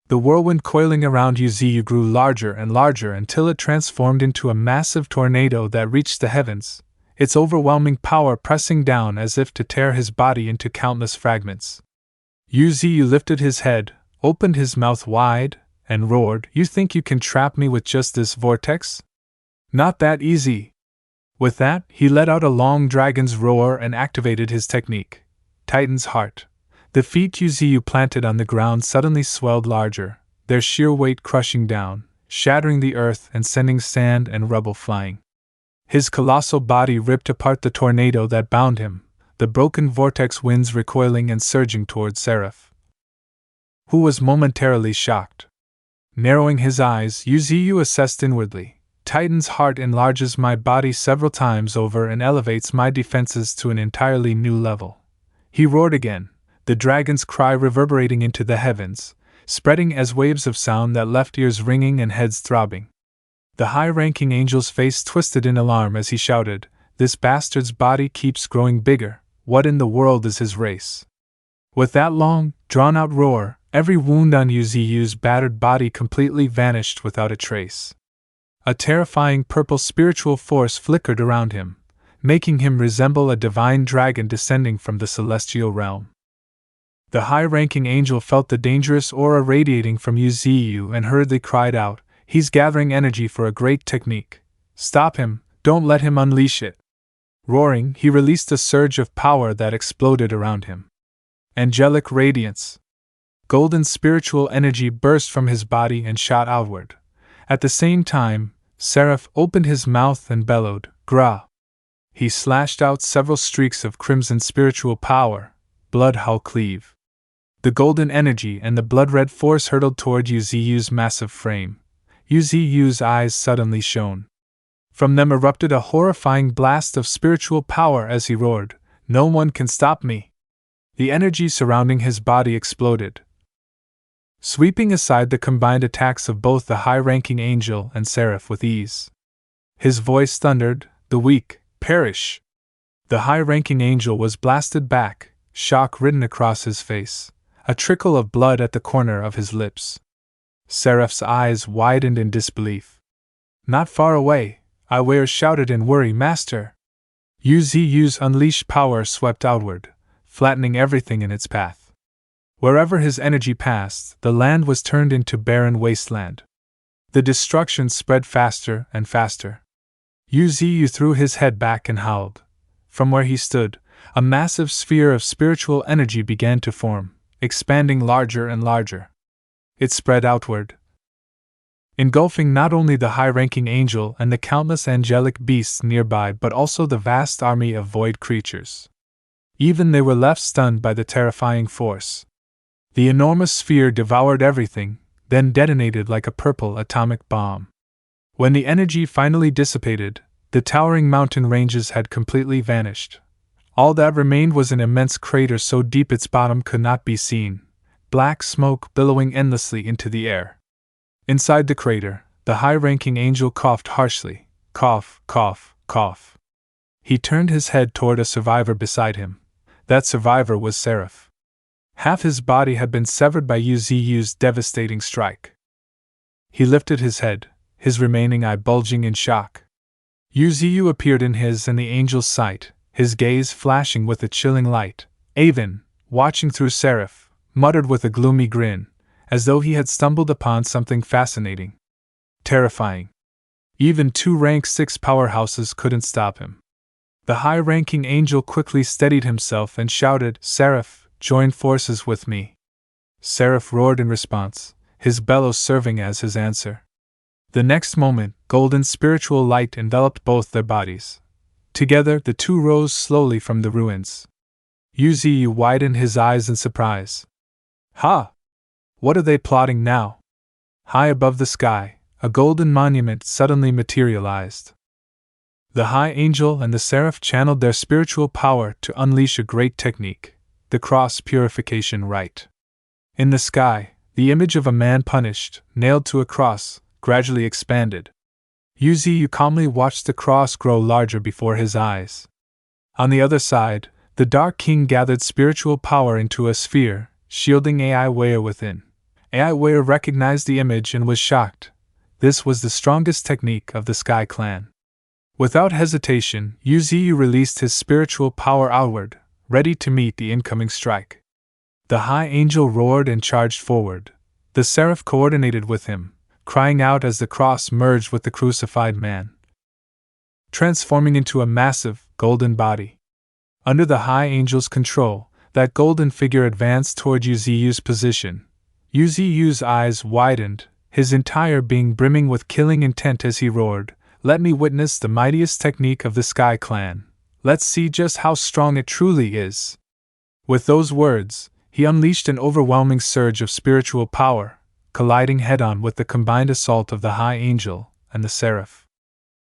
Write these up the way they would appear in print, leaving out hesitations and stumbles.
The whirlwind coiling around Yuzu grew larger and larger until it transformed into a massive tornado that reached the heavens, its overwhelming power pressing down as if to tear his body into countless fragments. Yuzu lifted his head, opened his mouth wide, and roared, "You think you can trap me with just this vortex? Not that easy!" With that, he let out a long dragon's roar and activated his technique, Titan's Heart. The feet Yuzu planted on the ground suddenly swelled larger, their sheer weight crushing down, shattering the earth and sending sand and rubble flying. His colossal body ripped apart the tornado that bound him, the broken vortex winds recoiling and surging toward Seraph, who was momentarily shocked. Narrowing his eyes, Yuzu assessed inwardly. Titan's Heart enlarges my body several times over and elevates my defenses to an entirely new level. He roared again, the dragon's cry reverberating into the heavens, spreading as waves of sound that left ears ringing and heads throbbing. The high-ranking angel's face twisted in alarm as he shouted, "This bastard's body keeps growing bigger. What in the world is his race?" With that long, drawn-out roar, every wound on Yuzu's battered body completely vanished without a trace. A terrifying purple spiritual force flickered around him, making him resemble a divine dragon descending from the celestial realm. The high-ranking angel felt the dangerous aura radiating from Yuzu and hurriedly cried out, "He's gathering energy for a great technique. Stop him, don't let him unleash it." Roaring, he released a surge of power that exploded around him. Angelic radiance. Golden spiritual energy burst from his body and shot outward. At the same time, Seraph opened his mouth and bellowed, "Gra!" He slashed out several streaks of crimson spiritual power, blood how cleave. The golden energy and the blood-red force hurtled toward Yuzu's massive frame. Yuzu's eyes suddenly shone. From them erupted a horrifying blast of spiritual power as he roared, "No one can stop me!" The energy surrounding his body exploded, sweeping aside the combined attacks of both the high-ranking angel and Seraph with ease. His voice thundered, "The weak, perish!" The high-ranking angel was blasted back, shock written across his face, a trickle of blood at the corner of his lips. Seraph's eyes widened in disbelief. Not far away, Iware shouted in worry, "Master!" Yuzu's unleashed power swept outward, flattening everything in its path. Wherever his energy passed, the land was turned into barren wasteland. The destruction spread faster and faster. Yuzu threw his head back and howled. From where he stood, a massive sphere of spiritual energy began to form, expanding larger and larger. It spread outward, engulfing not only the high-ranking angel and the countless angelic beasts nearby but also the vast army of void creatures. Even they were left stunned by the terrifying force. The enormous sphere devoured everything, then detonated like a purple atomic bomb. When the energy finally dissipated, the towering mountain ranges had completely vanished. All that remained was an immense crater so deep its bottom could not be seen, black smoke billowing endlessly into the air. Inside the crater, the high-ranking angel coughed harshly, cough, cough, cough. He turned his head toward a survivor beside him. That survivor was Seraph. Half his body had been severed by Yuzu's devastating strike. He lifted his head, his remaining eye bulging in shock. Yuzu appeared in his and the angel's sight, his gaze flashing with a chilling light. Avon, watching through Seraph, muttered with a gloomy grin, as though he had stumbled upon something fascinating, terrifying. Even two rank 6 powerhouses couldn't stop him. The high-ranking angel quickly steadied himself and shouted, "Seraph, join forces with me." Seraph roared in response, his bellows serving as his answer. The next moment, golden spiritual light enveloped both their bodies. Together, the two rose slowly from the ruins. Yuzu widened his eyes in surprise. "Ha! What are they plotting now?" High above the sky, a golden monument suddenly materialized. The High Angel and the Seraph channeled their spiritual power to unleash a great technique, the Cross Purification Rite. In the sky, the image of a man punished, nailed to a cross, gradually expanded. Yuzu calmly watched the cross grow larger before his eyes. On the other side, the Dark King gathered spiritual power into a sphere, shielding Iware within. Ai Wei recognized the image and was shocked. This was the strongest technique of the Sky Clan. Without hesitation, Yuzu released his spiritual power outward, ready to meet the incoming strike. The High Angel roared and charged forward. The Seraph coordinated with him, crying out as the cross merged with the crucified man, transforming into a massive, golden body. Under the High Angel's control, that golden figure advanced toward Yuzu's position. Yuzu's eyes widened, his entire being brimming with killing intent as he roared, "Let me witness the mightiest technique of the Sky Clan. Let's see just how strong it truly is." With those words, he unleashed an overwhelming surge of spiritual power, colliding head-on with the combined assault of the High Angel and the Seraph.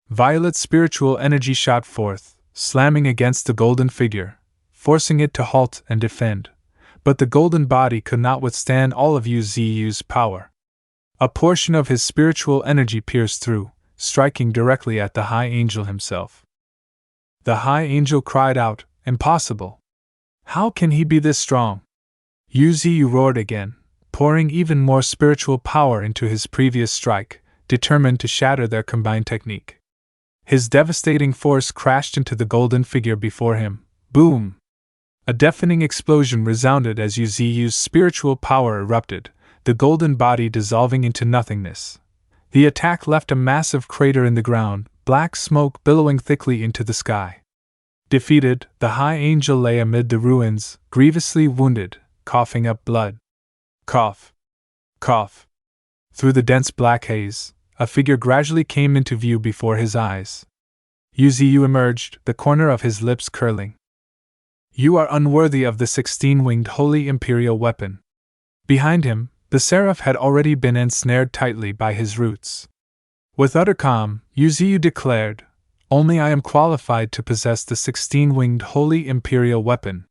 Violet spiritual energy shot forth, slamming against the golden figure, forcing it to halt and defend. But the golden body could not withstand all of Yuzu's power. A portion of his spiritual energy pierced through, striking directly at the High Angel himself. The High Angel cried out, "Impossible! How can he be this strong?" Yuzu roared again, pouring even more spiritual power into his previous strike, determined to shatter their combined technique. His devastating force crashed into the golden figure before him. Boom! A deafening explosion resounded as Yuzu's spiritual power erupted, the golden body dissolving into nothingness. The attack left a massive crater in the ground, black smoke billowing thickly into the sky. Defeated, the High Angel lay amid the ruins, grievously wounded, coughing up blood. Cough. Cough. Through the dense black haze, a figure gradually came into view before his eyes. Yuzu emerged, the corner of his lips curling. "You are unworthy of the 16-winged Holy Imperial weapon." Behind him, the Seraph had already been ensnared tightly by his roots. With utter calm, Yuzu declared, "Only I am qualified to possess the 16-winged Holy Imperial weapon."